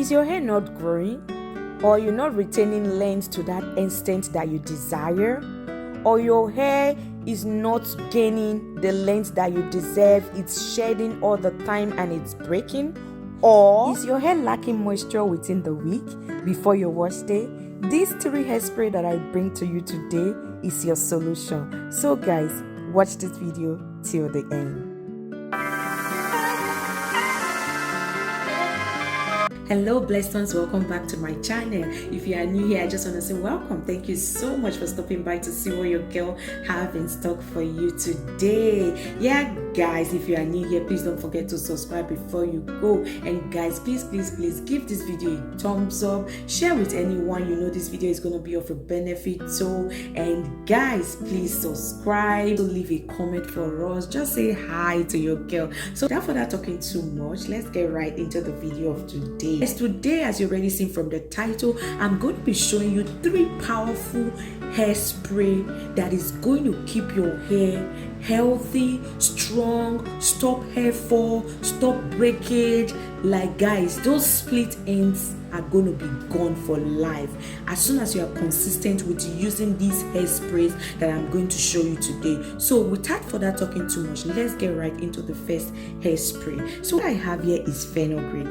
Is your hair not growing? Or you're not retaining length to that extent that you desire? Or your hair is not gaining the length that you deserve, it's shedding all the time and it's breaking? Or is your hair lacking moisture within the week before your wash day? These 3 hairspray that I bring to you today is your solution. So guys, watch this video till the end. Hello blessed ones, welcome back to my channel. If you are new here, I just want to say welcome. Thank you so much for stopping by to see what your girl have in stock for you today. Yeah guys, if you are new here, please don't forget to subscribe before you go. And guys, please give this video a thumbs up, share with anyone you know this video is going to be of a benefit to. And guys, please subscribe, leave a comment for us, just say hi to your girl. So without further talking too much, let's get right into the video of today. Yes, today, as you already seen from the title, I'm going to be showing you 3 powerful hairspray that is going to keep your hair healthy, strong, stop hair fall, stop breakage. Like guys, those split ends are going to be gone for life as soon as you are consistent with using these hairsprays that I'm going to show you today. So without further talking too much, let's get right into the first hairspray. So what I have here is fenugreek.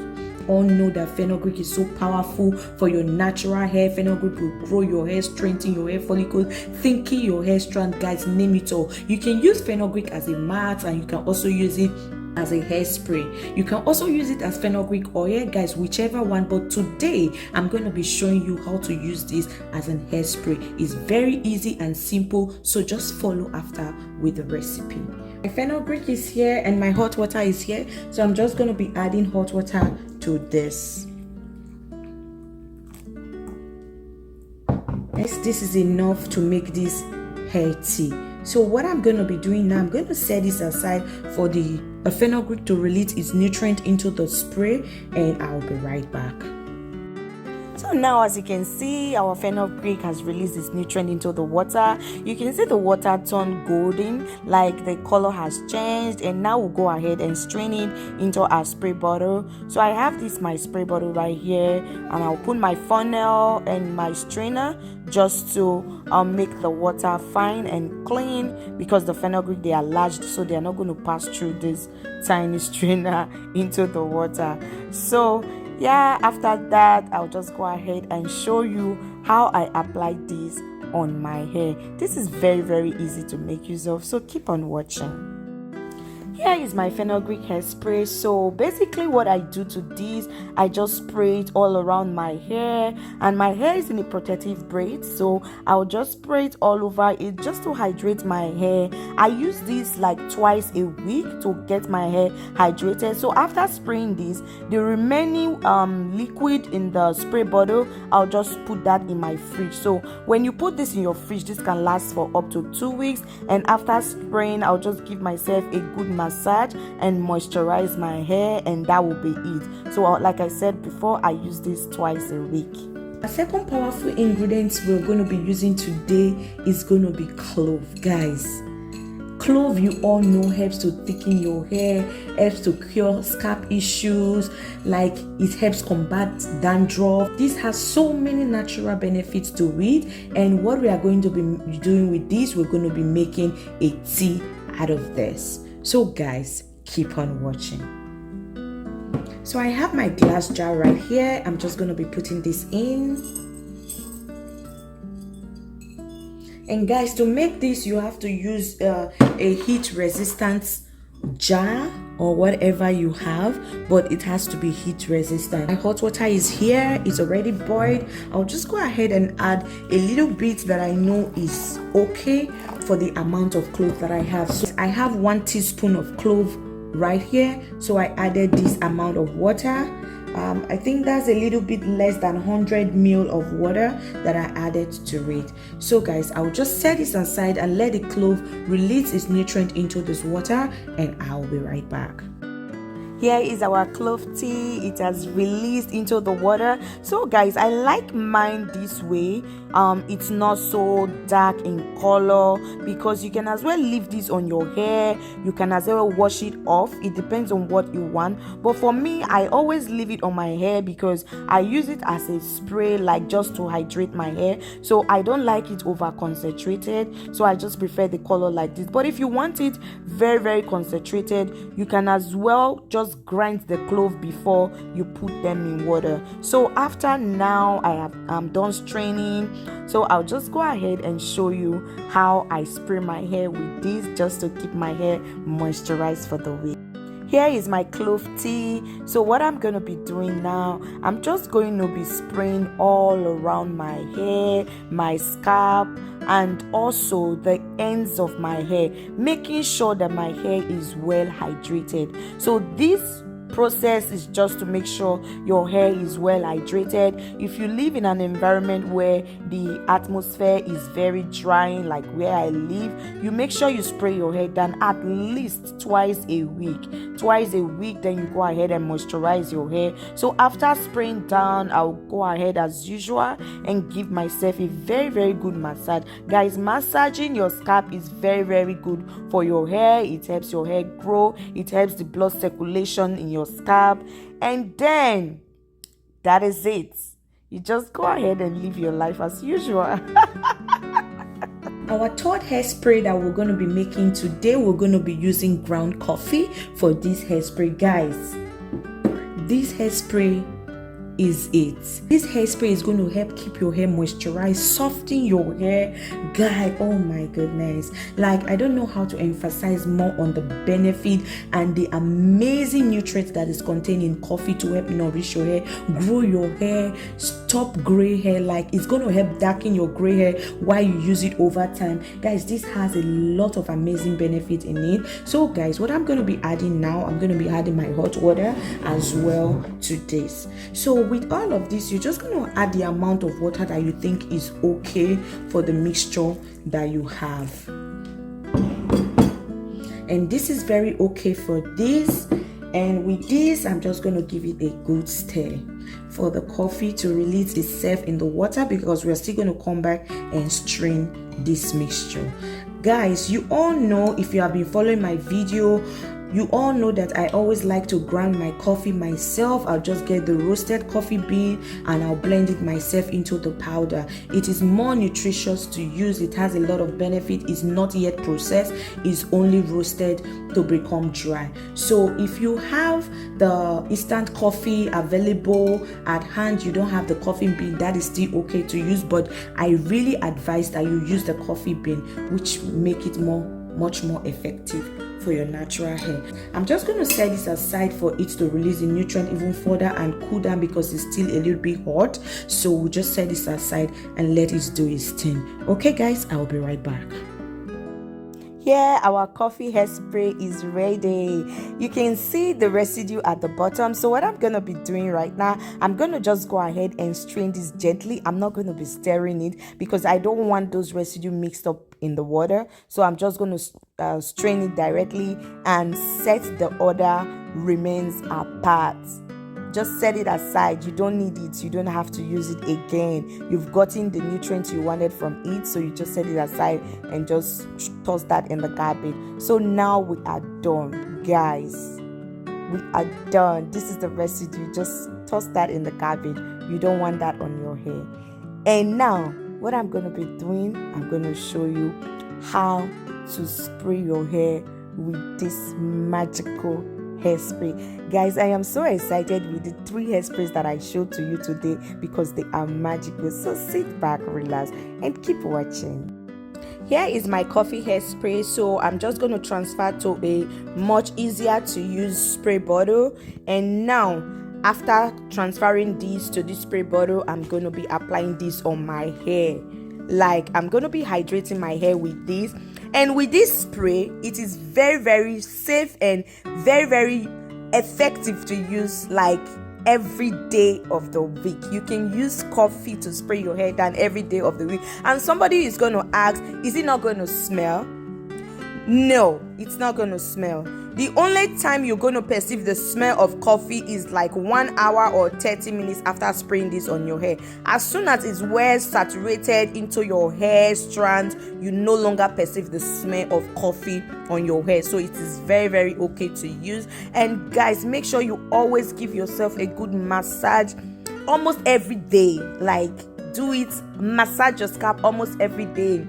All know that fenugreek is so powerful for your natural hair. Fenugreek will grow your hair, strengthen your hair follicles, thinking your hair strand, guys, name it all. You can use fenugreek as a mat and you can also use it as a hairspray. You can also use it as fenugreek oil, guys, whichever one. But today I'm going to be showing you how to use this as an hairspray. It's very easy and simple, so just follow after with the recipe. My fenugreek is here and my hot water is here, so I'm just going to be adding hot water to this. Yes, this is enough to make this hair tea. So what I'm going to be doing now, I'm going to set this aside for the fenugreek to release its nutrient into the spray, and I'll be right back. So now, as you can see, our fenugreek has released its nutrient into the water. You can see the water turn golden, like the color has changed. And now we'll go ahead and strain it into our spray bottle. So I have my spray bottle right here, and I'll put my funnel and my strainer just to make the water fine and clean, because the fenugreek, they are large, so they are not going to pass through this tiny strainer into the water. So yeah, after that, I'll just go ahead and show you how I apply this on my hair. This is very easy to make use of, so keep on watching. Here is my fenugreek hairspray. So basically what I do to this, I just spray it all around my hair, and my hair is in a protective braid, so I'll just spray it all over it just to hydrate my hair. I use this like twice a week to get my hair hydrated. So after spraying this, the remaining liquid in the spray bottle, I'll just put that in my fridge. So when you put this in your fridge, this can last for up to 2 weeks, and after spraying, I'll just give myself a good massage and moisturize my hair, and that will be it. So like I said before, I use this twice a week. The second powerful ingredient we're going to be using today is going to be clove, guys. Clove, you all know, helps to thicken your hair, helps to cure scalp issues, like it helps combat dandruff. This has so many natural benefits to it, and what we are going to be doing with this, we're going to be making a tea out of this. So guys, keep on watching. So I have my glass jar right here. I'm just going to be putting this in. And guys, to make this, you have to use a heat resistant jar or whatever you have, but it has to be heat resistant. My hot water is here, it's already boiled. I'll just go ahead and add a little bit that I know is okay for the amount of clove that I have. So I have 1 teaspoon of clove right here, so I added this amount of water. I think that's a little bit less than 100 ml of water that I added to it. So guys, I'll just set this aside and let the clove release its nutrient into this water, and I'll be right back. Here is our clove tea. It has released into the water. So guys, I like mine this way. It's not so dark in color, because you can as well leave this on your hair. You can as well wash it off. It depends on what you want, but for me, I always leave it on my hair because I use it as a spray, like just to hydrate my hair. So I don't like it over concentrated, so I just prefer the color like this. But if you want it very, very concentrated, you can as well just grind the clove before you put them in water. So after now, I'm done straining, so I'll just go ahead and show you how I spray my hair with this, just to keep my hair moisturized for the week. Here is my clove tea. So what I'm going to be doing now, I'm just going to be spraying all around my hair, my scalp, and also the ends of my hair, making sure that my hair is well hydrated. So this process is just to make sure your hair is well hydrated. If you live in an environment where the atmosphere is very drying, like where I live, you make sure you spray your hair down at least twice a week, then you go ahead and moisturize your hair. So after spraying down, I'll go ahead as usual and give myself a very, very good massage. Guys, massaging your scalp is very, very good for your hair. It helps your hair grow, it helps the blood circulation in your scalp, and then that is it. You just go ahead and live your life as usual. Our third hairspray that we're going to be making today, we're going to be using ground coffee for this hairspray. Guys, this hairspray is it. This hairspray is going to help keep your hair moisturized, soften your hair. Guy, oh my goodness, like I don't know how to emphasize more on the benefit and the amazing nutrients that is contained in coffee to help nourish your hair, grow your hair, stop gray hair. Like it's going to help darken your gray hair while you use it over time. Guys, this has a lot of amazing benefit in it. So guys, what I'm going to be adding now, I'm going to be adding my hot water as well to this. So with all of this, you're just going to add the amount of water that you think is okay for the mixture that you have. And this is very okay for this. And with this, I'm just going to give it a good stir for the coffee to release itself in the water, because we're still going to come back and strain this mixture. Guys, you all know, if you have been following my video, you all know that I always like to grind my coffee myself. I'll just get the roasted coffee bean and I'll blend it myself into the powder. It is more nutritious to use. It has a lot of benefit. It's not yet processed. It's only roasted to become dry. So if you have the instant coffee available at hand, you don't have the coffee bean, that is still okay to use. But I really advise that you use the coffee bean, which make it much more effective for your natural hair. I'm just going to set this aside for it to release the nutrient even further and cool down, because it's still a little bit hot. So we'll just set this aside and let it do its thing. Okay guys, I'll be right back. Here, our coffee hairspray is ready. You can see the residue at the bottom. So what I'm going to be doing right now, I'm going to just go ahead and strain this gently. I'm not going to be stirring it because I don't want those residue mixed up in the water. So I'm just going to strain it directly and set the other remains apart. Just set it aside. You don't need it. You don't have to use it again. You've gotten the nutrients you wanted from it, so you just set it aside and just toss that in the garbage. So now we are done, guys. We are done. This is the residue. Just toss that in the garbage. You don't want that on your hair. And now what I'm going to be doing, I'm going to show you how to spray your hair with this magical hairspray. Guys, I am so excited with the 3 hairsprays that I showed to you today because they are magical. So sit back, relax, and keep watching. Here is my coffee hairspray. So I'm just going to transfer to a much easier to use spray bottle. And now, after transferring this to this spray bottle, I'm going to be applying this on my hair. Like, I'm going to be hydrating my hair with this. And with this spray, it is very, very safe and very, very effective to use, like every day of the week. You can use coffee to spray your hair down every day of the week. And somebody is going to ask, is it not going to smell? No, it's not going to smell. The only time you're going to perceive the smell of coffee is like 1 hour or 30 minutes after spraying this on your hair. As soon as it's well saturated into your hair strands, you no longer perceive the smell of coffee on your hair. So it is very, very okay to use. And guys, make sure you always give yourself a good massage almost every day. Like, do it, massage your scalp almost every day.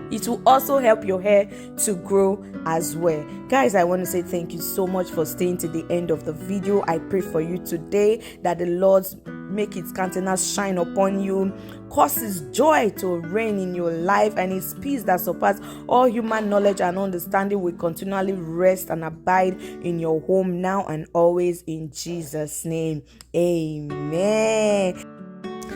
It will also help your hair to grow as well. Guys, I want to say thank you so much for staying to the end of the video. I pray for you today that the Lord make his countenance shine upon you, cause his joy to reign in your life, and his peace that surpasses all human knowledge and understanding will continually rest and abide in your home now and always, in Jesus' name. Amen.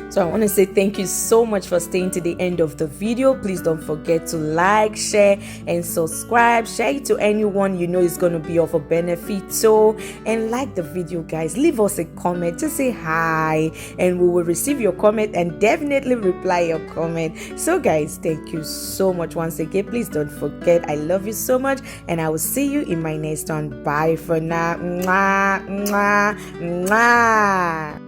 So I want to say thank you so much for staying to the end of the video. Please don't forget to like, share, and subscribe. Share it to anyone you know is going to be of a benefit. So, and like the video, guys. Leave us a comment. Just say hi, and we will receive your comment and definitely reply your comment. So, guys, thank you so much once again. Please don't forget, I love you so much, and I will see you in my next one. Bye for now. Mwah, mwah, mwah.